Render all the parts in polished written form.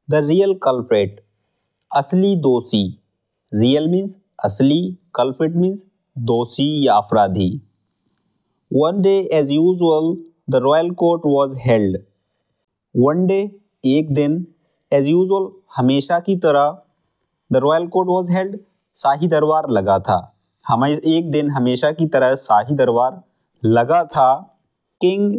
The real culprit, असली दोषी। Real means असली, कल्प्रेट मीन्स दोषी या अपराधी। One day as usual the royal court was held. One day एक दिन, एज यूजुअल हमेशा की तरह, the royal court was held शाही दरबार लगा था। हमें एक दिन हमेशा की तरह शाही दरबार लगा था। King,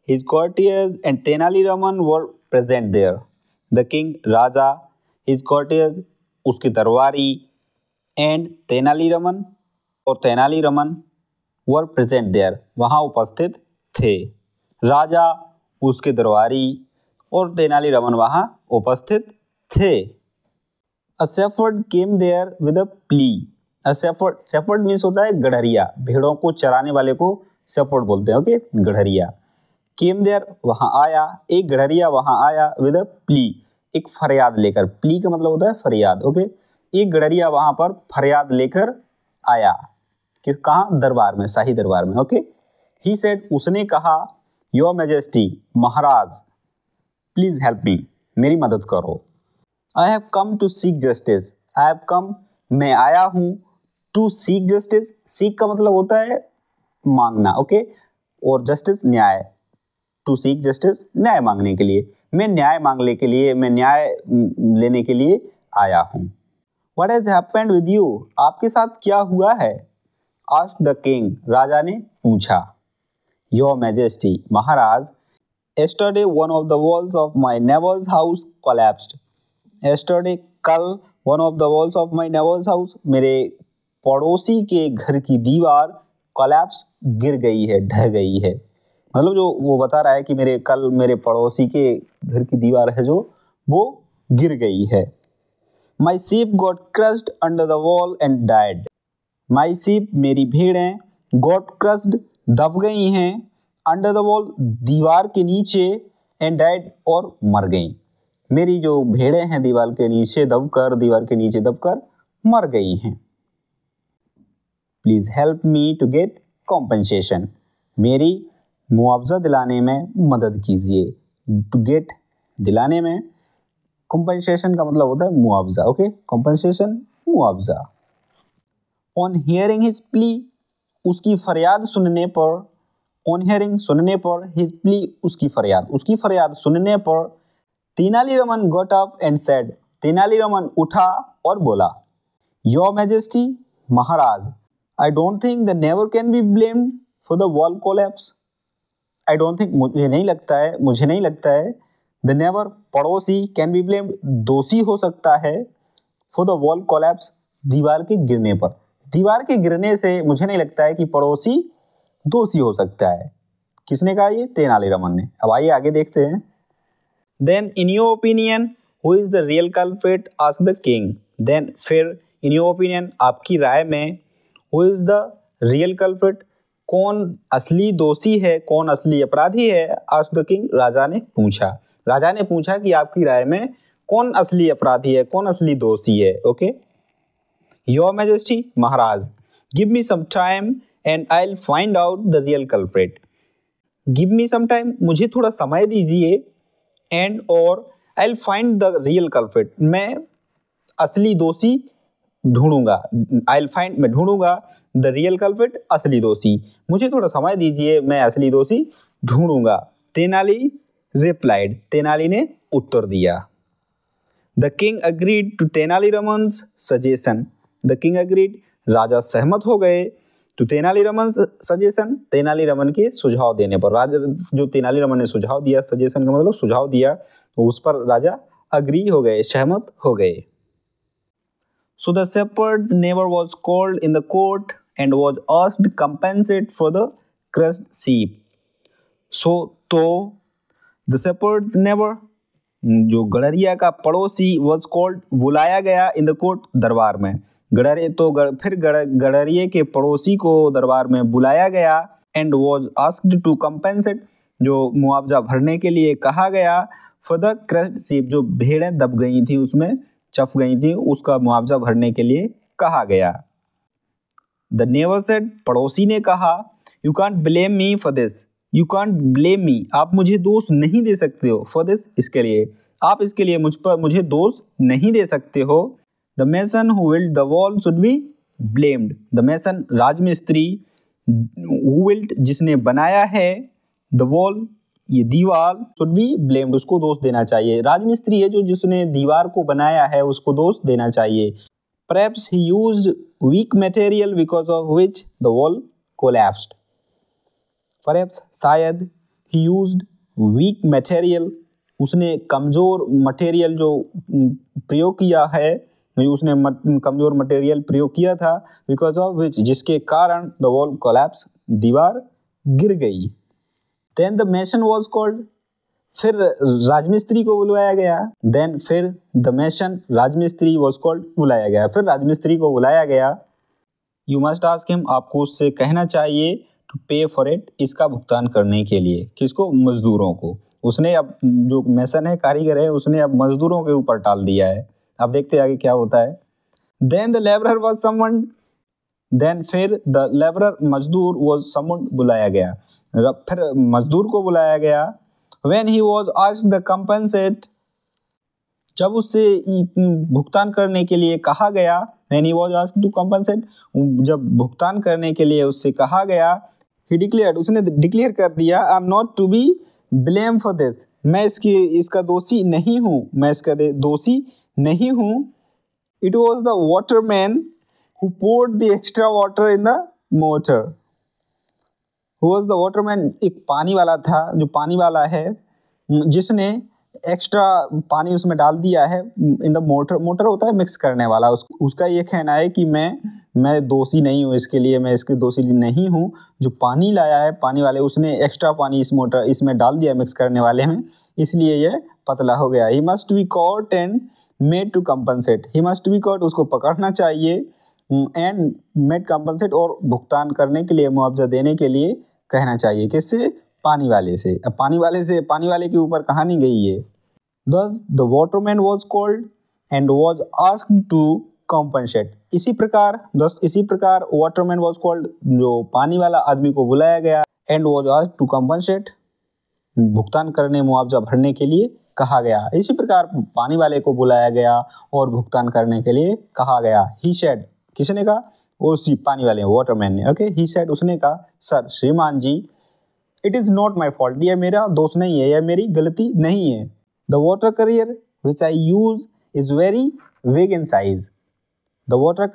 his courtiers and Tenaliraman were present there. The king राजा, हिज courtiers उसके दरबारी, एंड तेनालीरामन और तेनालीरामन वर प्रेजेंट देयर वहाँ उपस्थित थे। राजा, उसके दरबारी और तेनालीरामन वहाँ उपस्थित थे। A shepherd came there with a plea. A shepherd means होता है गड़हरिया, भेड़ों को चराने वाले को shepherd बोलते हैं, ओके, गड़हरिया। Came there वहाँ आया, एक गड़हरिया वहाँ आया with a plea, एक फरियाद लेकर। plea का मतलब होता है फरियाद, ओके। एक गड़हरिया वहाँ पर फरियाद लेकर आया कि कहाँ, दरबार में, शाही दरबार में, ओके। He said, उसने कहा, Your Majesty, Maharaj, please help मी, मेरी मदद करो। I have come to seek justice. I have come, मैं आया हूँ, to seek justice. seek का मतलब होता है मांगना, ओके, और justice न्याय। to seek justice न्याय मांगने के लिए, मैं न्याय मांगने के लिए, मैं न्याय लेने के लिए आया हूँ। What has happened with you? आपके साथ क्या हुआ है? asked the king. राजा ने पूछा। Your Majesty, Maharaj, yesterday one of the walls of my neighbor's house collapsed. Yesterday, कल, one of the walls of my neighbor's house, मेरे पड़ोसी के घर की दीवार collapse, गिर गई है, ढह गई है। मतलब जो वो बता रहा है कि मेरे पड़ोसी के घर की दीवार है जो, वो गिर गई है। My sheep got crushed under the wall and died. My sheep, मेरी भेड़ें, got crushed, दब गई हैं, under the wall, दीवार के नीचे, and died, और मर गई। मेरी जो भेड़ें हैं दीवार के नीचे दबकर मर गई हैं। Please help me to get compensation, मेरी मुआवजा दिलाने में मदद कीजिए। टू गेट, दिलाने में, कॉम्पनसेशन का मतलब होता है मुआवजा, ओके, कॉम्पनसेशन, मुआवजा। ऑन हियरिंग हिज प्ली, उसकी फरियाद सुनने पर, ऑन हियरिंग सुनने पर, हिज प्ली उसकी फरियाद सुनने पर, Tenali Raman got up and said, Tenali Raman उठा और बोला, Your Majesty, Maharaj, I don't think the neighbor can be blamed for the wall collapse. I don't think, मुझे नहीं लगता है, the neighbor, पड़ोसी, can be blamed, दोषी हो सकता है, for the wall collapse, दीवार के गिरने पर। दीवार के गिरने से मुझे नहीं लगता है कि पड़ोसी दोषी हो सकता है। किसने कहा ये? तेनालीरामन ने। अब आइए आगे देखते हैं। Then in your opinion, who is the real culprit? asked the king. Then फिर in your opinion, आपकी राय में, who is the real culprit? कौन असली दोषी है, कौन असली अपराधी है? asked the king. राजा ने पूछा कि आपकी राय में कौन असली अपराधी है, कौन असली दोषी है, okay. Your Majesty, Maharaj, give me some time and I'll find out the real culprit. Give me some time, मुझे थोड़ा समय दीजिए, एंड और I'll find the real culprit, मैं असली दोषी ढूंढूंगा। मैं ढूंढूंगा the real culprit, असली दोषी। मुझे थोड़ा समय दीजिए, मैं असली दोषी ढूंढूंगा। तेनाली replied, तेनाली ने उत्तर दिया। The king agreed to तेनालीरामन्स suggestion. The king agreed, राजा सहमत हो गए, तो तेनालीरामन सजेशन, तेनालीरामन के सुझाव देने पर। राजा, जो तेनालीरामन ने सुझाव दिया, सजेशन का मतलब सुझाव दिया, तो उस पर राजा अग्री हो गए, सहमत हो गए। So the shepherds never was called in the court and was asked compensate for the crushed sheep. So तो द शेपर्ड्स नेवर, जो गड़हरिया का पड़ोसी, वाज कॉल्ड, बुलाया गया, इन द कोर्ट, दरबार में। गड़हरिये के पड़ोसी को दरबार में बुलाया गया, and was asked to compensate, जो मुआवजा भरने के लिए कहा गया, फॉर द क्रस्ड शीप, जो भेड़ें दब गई थी, उसमें चफ गई थी, उसका मुआवजा भरने के लिए कहा गया। द नेबर सेड, पड़ोसी ने कहा, you can't blame me for this, you can't blame me, आप मुझे दोष नहीं दे सकते हो, फॉर दिस, इसके लिए, आप इसके लिए मुझे दोष नहीं दे सकते हो। The mason who built the wall should be blamed. The mason राजमिस्त्री, हु बिल्ट जिसने बनाया है, द वॉल ये दीवार, शुड बी ब्लेम्ड उसको दोष देना चाहिए। राजमिस्त्री है जो जिसने दीवार को बनाया है उसको दोष देना चाहिए। Perhaps he used weak material because of which the wall collapsed. Perhaps शायद he used weak material, उसने कमजोर मटेरियल जो प्रयोग किया है, उसने कमजोर मटेरियल प्रयोग किया था, बिकॉज ऑफ विच जिसके कारण द वॉल कोलैप्स दीवार गिर गई। Then the mason was called, फिर राजमिस्त्री को बुलाया गया। देन फिर द मेसन राजमिस्त्री वॉज कॉल्ड बुलाया गया, फिर राजमिस्त्री को बुलाया गया। यू मस्ट आस्क हिम, आपको उससे कहना चाहिए टू पे फॉर इट, इसका भुगतान करने के लिए। किसको? मजदूरों को। उसने अब जो मेसन है, कारीगर है, उसने अब मजदूरों के ऊपर टाल दिया है। अब देखते हैं आगे क्या होता है। Then the labourer was summoned, then फिर द लेबरर मजदूर वॉज समन्ड बुलाया गया, फिर मजदूर को बुलाया गया। When he was asked the compensate, जब उससे भुगतान करने के लिए कहा गया, when he was asked to compensate, जब भुगतान करने के लिए उससे कहा गया, he declared, उसने डिक्लेयर कर दिया, I am not to be blamed for this, मैं इसका दोषी नहीं हूँ, मैं इसका दोषी नहीं हूँ। It was the waterman who poured the extra water in the mortar. Who was the waterman? एक पानी वाला था, जो पानी वाला है, जिसने एक्स्ट्रा पानी उसमें डाल दिया है इन द मोटर। मोटर होता है मिक्स करने वाला। उसका ये कहना है कि मैं दोषी नहीं हूँ इसके लिए, मैं इसके दोषी नहीं हूँ। जो पानी लाया है पानी वाले, उसने एक्स्ट्रा पानी इसमें डाल दिया मिक्स करने वाले में, इसलिए ये पतला हो गया। He must be caught and made to compensate, he must be caught उसको पकड़ना चाहिए, एंड मेड कंपनसेट और भुगतान करने के लिए, मुआवजा देने के लिए कहना चाहिए। किससे? पानी वाले से। अब पानी वाले के ऊपर कहानी गई है। Thus the waterman was called and was asked to compensate. इसी प्रकार waterman was called, जो पानी वाला आदमी को बुलाया गया, and was asked to compensate, भुगतान करने, मुआवजा भरने के लिए कहा गया। इसी प्रकार पानी वाले को बुलाया गया और भुगतान करने के लिए कहा गया। He said, किसने कहा? उसी पानी वाले वाटरमैन ने। ओके, ही सेड, उसने कहा, सर श्रीमान जी, it is not my fault, यह मेरा दोष नहीं है, यह मेरी गलती नहीं है। The water career which I use is very big in size. The water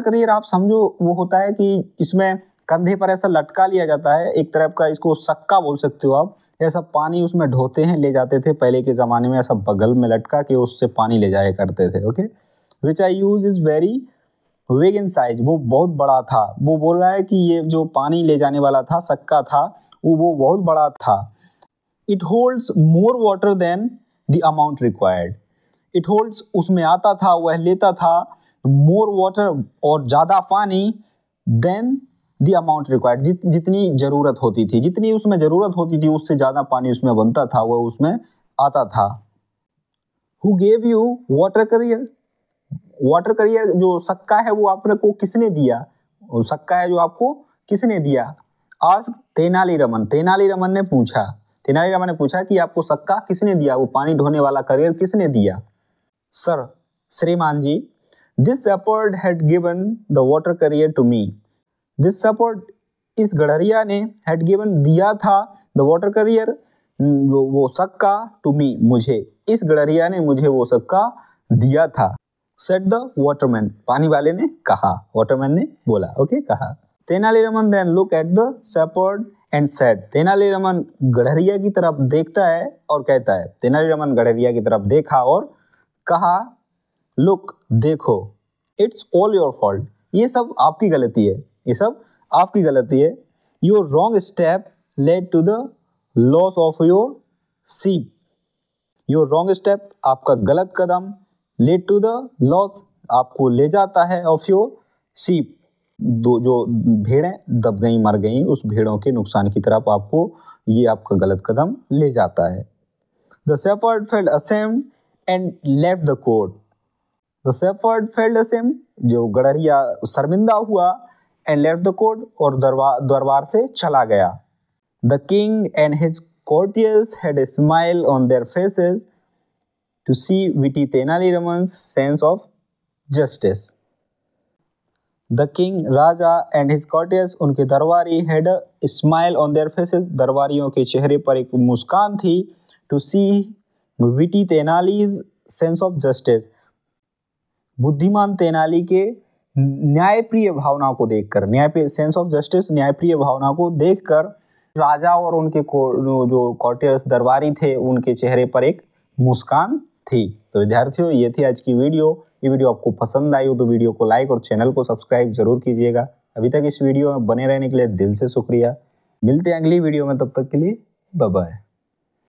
career आप समझो, वो होता है कि इसमें कंधे पर ऐसा लटका लिया जाता है, एक तरफ का, इसको सक्का बोल सकते हो आप। ऐसा पानी उसमें ढोते हैं, ले जाते थे पहले के ज़माने में, ऐसा बगल में लटका के उससे पानी ले जाया करते थे। Okay, which I use is very big in size, वो बहुत बड़ा था। वो बोल रहा है कि ये जो पानी ले जाने वाला था, सक्का था, वो बहुत बड़ा था। It holds more water than the amount required. It holds, उसमें आता था, वह लेता था, मोर वाटर, और ज़्यादा पानी, देन द अमाउंट रिक्वायर्ड, जितनी ज़रूरत होती थी, जितनी उसमें ज़रूरत होती थी उससे ज़्यादा पानी उसमें बनता था, वह उसमें आता था। Who gave you water career? Water career जो सक्का है वो आपको किसने दिया? सक्का है जो आपको किसने दिया? आज तेनालीरामन ने पूछा कि आपको सक्का किसने दिया, वो पानी ढोने वाला करियर किसने दिया? सर श्रीमान जी, this shepherd had given the water carrier to me. This shepherd, इस गड़हरिया ने, हैड गिवन दिया था, द वाटर करियर वो सक्का, टू मी मुझे, इस गड़हरिया ने मुझे वो सक्का दिया था। सेड द वाटरमैन, पानी वाले ने कहा, वाटरमैन ने बोला, ओके, कहा। Tenali Raman then look at the shepherd and said, Tenali Raman गड़हरिया की तरफ देखता है और कहता है, तेनालीरामन गड़हरिया की तरफ देखा और कहा, लुक, देखो, इट्स ऑल योर फॉल्ट, ये सब आपकी गलती है, ये सब आपकी गलती है। Your wrong step led to the loss of your sheep. Your wrong step, आपका गलत कदम, लेड टू द लॉस, आपको ले जाता है, ऑफ योर शीप, जो भेड़ें दब गई, मर गई, उस भेड़ों के नुकसान की तरफ आपको, ये आपका गलत कदम ले जाता है। The shepherd felt ashamed and left the court. The shepherd felt ashamed, जो गड़हरिया शर्मिंदा हुआ, एंड लेफ्ट द कोर्ट, और दरबार से चला गया। The king and his courtiers had a smile on their faces to see witty Tenali Raman's sense of justice. The king, Raja and his courtiers, उनके दरबारी had a smile on their faces. दरबारियों के चेहरे पर एक मुस्कान थी. To see witty Tenali's sense of justice. बुद्धिमान तेनाली के न्यायप्रिय भावना को देखकर, न्याय सेंस ऑफ जस्टिस, न्यायप्रिय भावना को देखकर राजा और उनके जो कॉर्टियर्स दरबारी थे उनके चेहरे पर एक मुस्कान थी. तो विद्यार्थियों, ये थी आज की वीडियो. ये वीडियो आपको पसंद आई हो तो वीडियो को लाइक और चैनल को सब्सक्राइब जरूर कीजिएगा. अभी तक इस वीडियो में बने रहने के लिए दिल से शुक्रिया. मिलते हैं अगली वीडियो में, तब तक के लिए बाय बाय.